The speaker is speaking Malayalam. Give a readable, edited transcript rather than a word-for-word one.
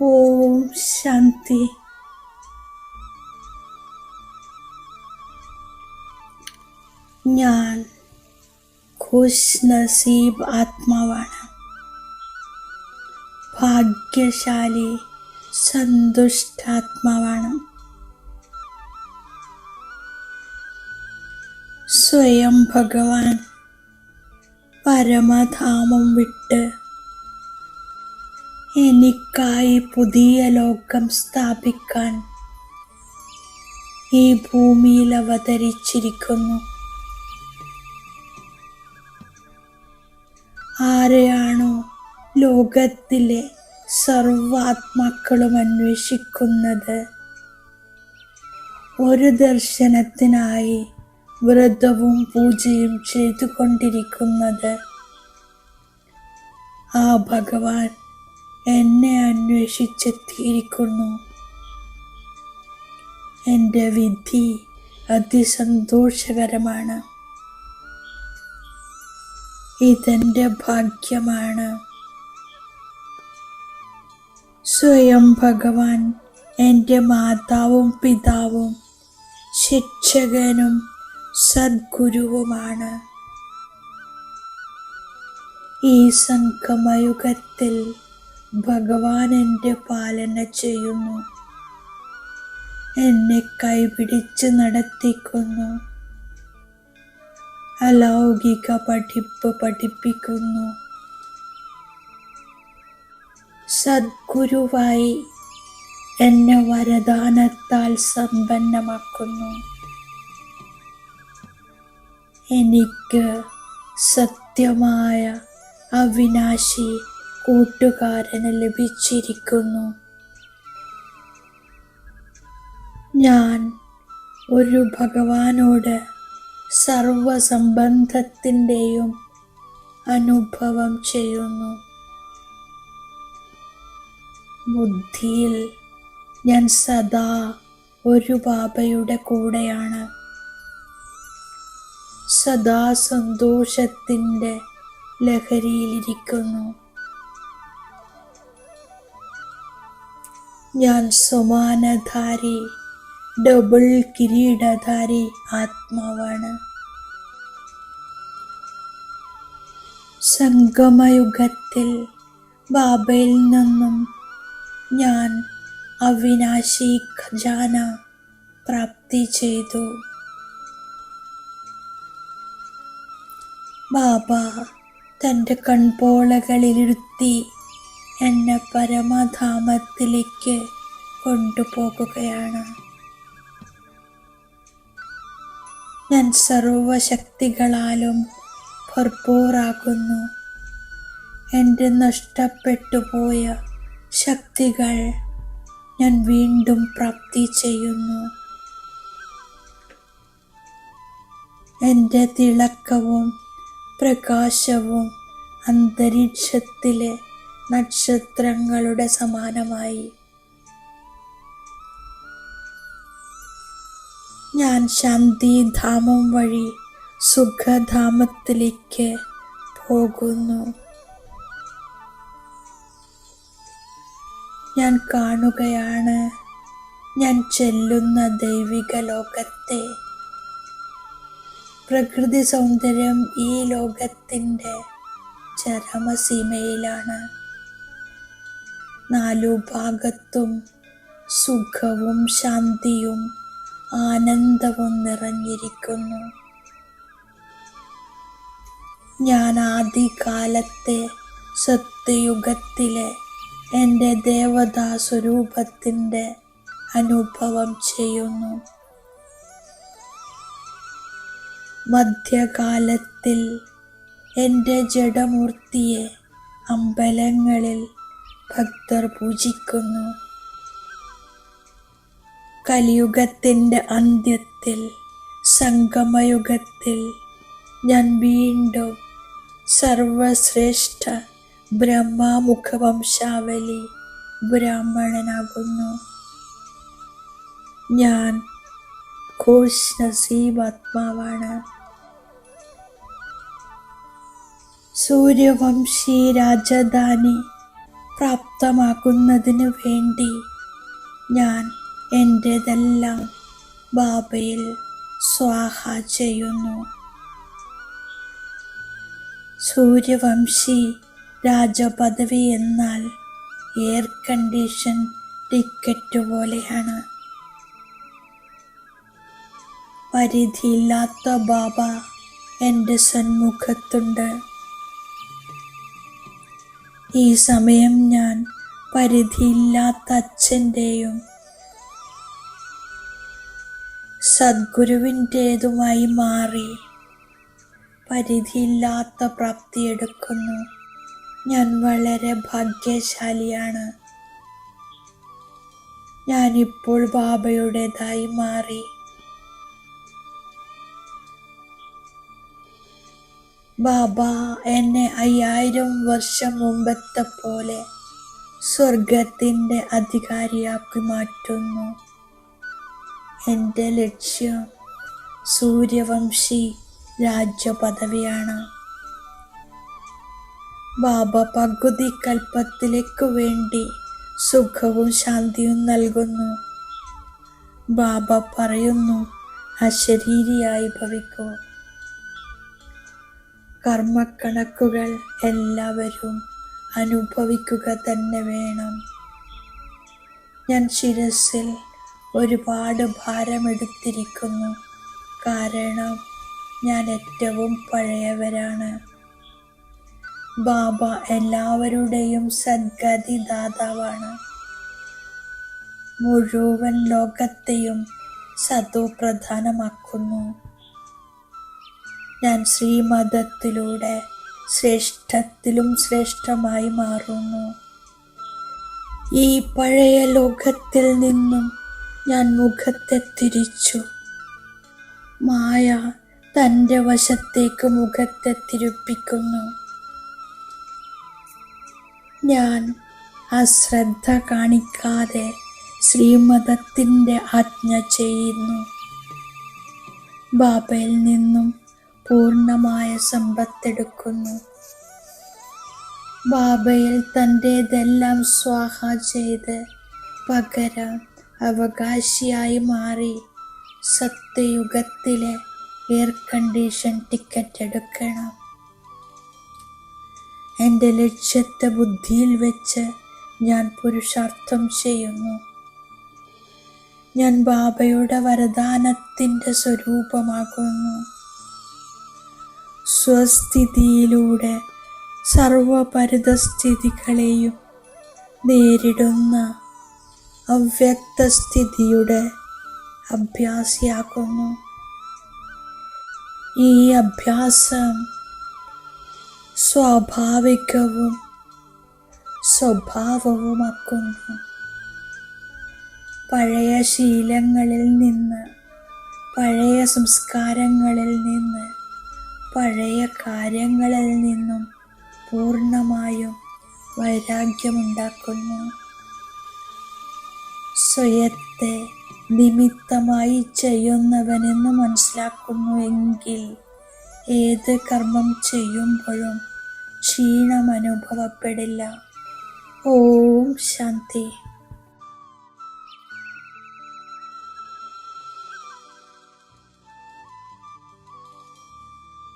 ഓം ശാന്തി. ഞാൻ ഖുശ് നസീബ് ആത്മാവാണ്. ഭാഗ്യശാലി സന്തുഷ്ടാത്മാവാണ്. സ്വയം ഭഗവാൻ പരമധാമം വിട്ട് എനിക്കായി പുതിയ ലോകം സ്ഥാപിക്കാൻ ഈ ഭൂമിയിൽ അവതരിച്ചിരിക്കുന്നു. ആരെയാണോ ലോകത്തിലെ സർവാത്മാക്കളും അന്വേഷിക്കുന്നത്, ഒരു ദർശനത്തിനായി വ്രതവും പൂജയും ചെയ്തുകൊണ്ടിരിക്കുന്നത്, ആ ഭഗവാൻ എന്നെ അന്വേഷിച്ചെത്തിയിരിക്കുന്നു. എൻ്റെ വിധി അതിസന്തോഷകരമാണ്. ഇതെൻ്റെ ഭാഗ്യമാണ്. സ്വയം ഭഗവാൻ എൻ്റെ മാതാവും പിതാവും ശിക്ഷകനും സദ്ഗുരുവുമാണ്. ഈ സംഗമയുഗത്തിൽ ഭഗവാൻ എൻ്റെ പാലന ചെയ്യുന്നു, എന്നെ കൈപിടിച്ച് നടത്തിക്കുന്നു, അലൗകിക പഠിപ്പ് പഠിപ്പിക്കുന്നു. സദ്ഗുരുവായി എന്നെ വരദാനത്താൽ സമ്പന്നമാക്കുന്നു. എനിക്ക് സത്യമായ അവിനാശി കൂട്ടുകാരന് ലഭിച്ചിരിക്കുന്നു. ഞാൻ ഒരു ഭഗവാനോട് സർവസംബന്ധത്തിൻ്റെയും അനുഭവം ചെയ്യുന്നു. ബുദ്ധിയിൽ ഞാൻ സദാ ഒരു ബാബയുടെ കൂടെയാണ്. സദാ സന്തോഷത്തിൻ്റെ ലഹരിയിലിരിക്കുന്നു. ഞാൻ സമാനധാരി, ഡബിൾ കിരീടധാരി ആത്മാവാണ്. സംഗമയുഗത്തിൽ ബാബയിൽ നിന്നും ഞാൻ അവിനാശി ഖജാന പ്രാപ്തി ചെയ്തു. ബാബ തൻ്റെ കൺപോളകളിലിരുത്തി എന്നെ പരമധാമത്തിലേക്ക് കൊണ്ടുപോകുകയാണ്. ഞാൻ സർവശക്തികളാലും ഭർപ്പൂറാകുന്നു. എൻ്റെ നഷ്ടപ്പെട്ടുപോയ ശക്തികൾ ഞാൻ വീണ്ടും പ്രാപ്തി ചെയ്യുന്നു. എൻ്റെ തിളക്കവും പ്രകാശവും അന്തരീക്ഷത്തിലെ നക്ഷത്രങ്ങളുടെ സമാനമായി. ഞാൻ ശാന്തിധാമം വഴി സുഖധാമത്തിലേക്ക് പോകുന്നു. ഞാൻ കാണുകയാണ് ഞാൻ ചെല്ലുന്ന ദൈവിക ലോകത്തെ. പ്രകൃതി സൗന്ദര്യം ഈ ലോകത്തിൻ്റെ ചരമസീമയിലാണ്. നാലു ഭാഗത്തും സുഖവും ശാന്തിയും ആനന്ദവും നിറഞ്ഞിരിക്കുന്നു. ഞാൻ ആദികാലത്തെ സത്യയുഗത്തിലെ എൻ്റെ ദേവതാ സ്വരൂപത്തിൻ്റെ അനുഭവം ചെയ്യുന്നു. മധ്യകാലത്തിൽ എൻ്റെ ജഡമൂർത്തിയെ അമ്പലങ്ങളിൽ ഭക്തർ പൂജിക്കുന്നു. കലിയുഗത്തിൻ്റെ അന്ത്യത്തിൽ, സംഗമയുഗത്തിൽ ഞാൻ വീണ്ടും സർവശ്രേഷ്ഠ ബ്രഹ്മമുഖവംശാവലി ബ്രാഹ്മണനാകുന്നു. ഞാൻ ഖുശ് നസീബ് ആത്മാവാണ്. സൂര്യവംശി രാജധാനി പ്രാപ്തമാക്കുന്നതിന് വേണ്ടി ഞാൻ എൻ്റെതെല്ലാം ബാബയിൽ സ്വാഹ ചെയ്യുന്നു. സൂര്യവംശി രാജപദവി എന്നാൽ എയർ കണ്ടീഷൻ ടിക്കറ്റ് പോലെയാണ്. പരിധിയില്ലാത്ത ബാബ എൻ്റെ സന്മുഖത്തുണ്ട്. ഈ സമയം ഞാൻ പരിധിയില്ലാത്ത അച്ഛൻ്റെയും സദ്ഗുരുവിൻ്റേതുമായി മാറി പരിധിയില്ലാത്ത പ്രാപ്തിയെടുക്കുന്നു. ഞാൻ വളരെ ഭാഗ്യശാലിയാണ്. ഞാനിപ്പോൾ ബാബയുടേതായി മാറി. ബാബ എന്നെ 5000 വർഷം മുമ്പത്തെ പോലെ സ്വർഗത്തിൻ്റെ അധികാരിയാക്കി മാറ്റുന്നു. എൻ്റെ ലക്ഷ്യം സൂര്യവംശി രാജ്യപദവിയാണ്. ബാബ പകുതി കൽപ്പത്തിലേക്ക് വേണ്ടി സുഖവും ശാന്തിയും നൽകുന്നു. ബാബ പറയുന്നു, അശരീരിയായി ഭവിക്കൂ. കർമ്മക്കണക്കുകൾ എല്ലാവരും അനുഭവിക്കുക തന്നെ വേണം. ഞാൻ ശിരസിൽ ഒരുപാട് ഭാരമെടുത്തിരിക്കുന്നു. കാരണം ഞാൻ ഏറ്റവും പഴയവരാണ്. ബാബ എല്ലാവരുടെയും സദ്ഗതി ദാതാവാണ്. മുഴുവൻ ലോകത്തെയും സതോ പ്രധാനമാക്കുന്നു. ഞാൻ ശ്രീമതത്തിലൂടെ ശ്രേഷ്ഠത്തിലും ശ്രേഷ്ഠമായി മാറുന്നു. ഈ പഴയ ലോകത്തിൽ നിന്നും ഞാൻ മുഖത്തെ തിരിച്ചു. മായ തൻ്റെ വശത്തേക്ക് മുഖത്തെ തിരിപ്പിക്കുന്നു. ഞാൻ അശ്രദ്ധ കാണിക്കാതെ ശ്രീമതത്തിൻ്റെ ആജ്ഞ ചെയ്യുന്നു. ബാബയിൽ നിന്നും പൂർണ്ണമായ സമ്പത്തെടുക്കുന്നു. ബാബയിൽ തൻ്റേതെല്ലാം സ്വാഹ ചെയ്ത് പകരം അവകാശിയായി മാറി സത്യയുഗത്തിലെ എയർ കണ്ടീഷൻ ടിക്കറ്റ് എടുക്കണം. എൻ്റെ ലക്ഷ്യത്തെ ബുദ്ധിയിൽ വെച്ച് ഞാൻ പുരുഷാർത്ഥം ചെയ്യുന്നു. ഞാൻ ബാബയുടെ വരദാനത്തിൻ്റെ സ്വരൂപമാകുന്നു. സ്വസ്ഥിതിയിലൂടെ സർവപരിതസ്ഥിതികളെയും നേരിടുന്ന അവ്യക്തസ്ഥിതിയുടെ അഭ്യാസിയാക്കുന്നു. ഈ അഭ്യാസം സ്വാഭാവികവും സ്വഭാവവുമാക്കുന്നു. പഴയ ശീലങ്ങളിൽ നിന്ന്, പഴയ സംസ്കാരങ്ങളിൽ നിന്ന്, പഴയ കാര്യങ്ങളിൽ നിന്നും പൂർണ്ണമായും വൈരാഗ്യമുണ്ടാക്കുന്നു. സ്വയത്തെ നിമിത്തമായി ചെയ്യുന്നവനെന്ന് മനസ്സിലാക്കുന്നു എങ്കിൽ ഏത് കർമ്മം ചെയ്യുമ്പോഴും ക്ഷീണം അനുഭവപ്പെടില്ല. ഓം ശാന്തി.